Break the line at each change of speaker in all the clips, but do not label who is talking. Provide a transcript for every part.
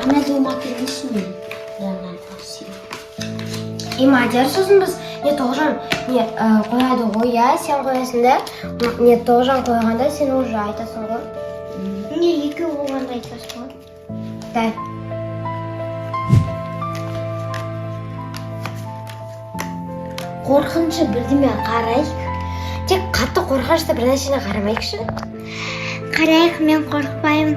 Ана думатыңыз мен. Мадияр сосын біз не тоғжан не қояды ғой, иә, сен қоясың да, не тоғжан қойғанда сен уже айтасың ғой. Не екі болғанда айтасың ғой. Да. Қорқыншы бірдеме қарайық. Тек қатты қорқынышты бір нәрсені қарамайықшы.
Қарайық, мен қорықпаймын.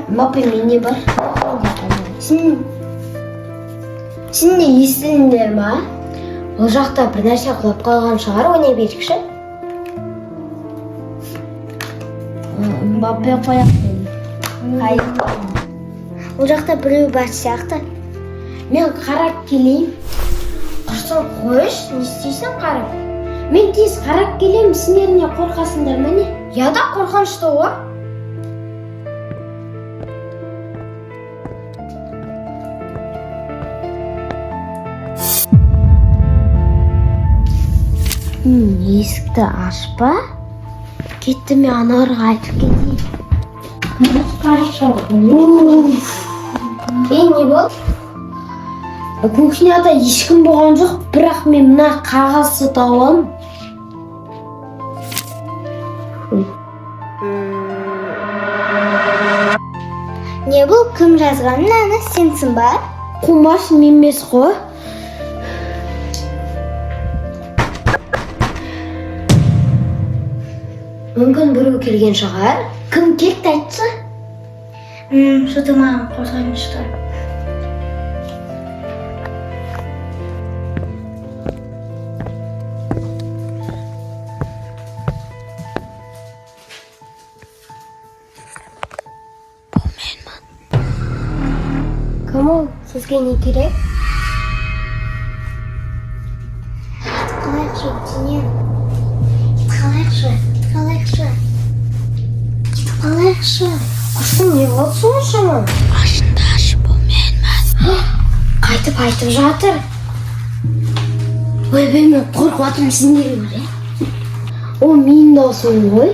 Мапа мен не бар? Сен не естідіңдер ма? Ол жақта бір нәрсе құлап қалған шығар, ойнай берікші. Мапа қояқ деді.
Ол жақта біреу бар сияқты.
Мен қарап келейін. Құрсын қойш, не істейсің қарап? Мен тез қарап келейін, сендер не қорқасыңдар ма не? Я да қорқынышты ғой. Есікті ашпа. Кетті, мен анарға айтып кетейін. Не болды? Кухняда ешкім болған жоқ, бірақ мен мына қағазды тауып аламын.
Не бұл, кім жазған? Наны, сенсің ба?
Қумаш мен емес қой. Мүмкін біреу келген шығар. Кім кетті айтшы?
Что-то маған қорқынышты.
Кім ол? Сізге не керек?
Қалайықшы, түсінен. Қалайықшы.
Құрсын не болды соншама?
Ашындашы, бұл менмін.
Қайтып айтып жатыр. Ой, мен қорқып атым сендер бар, е? О, мен даусың ғой.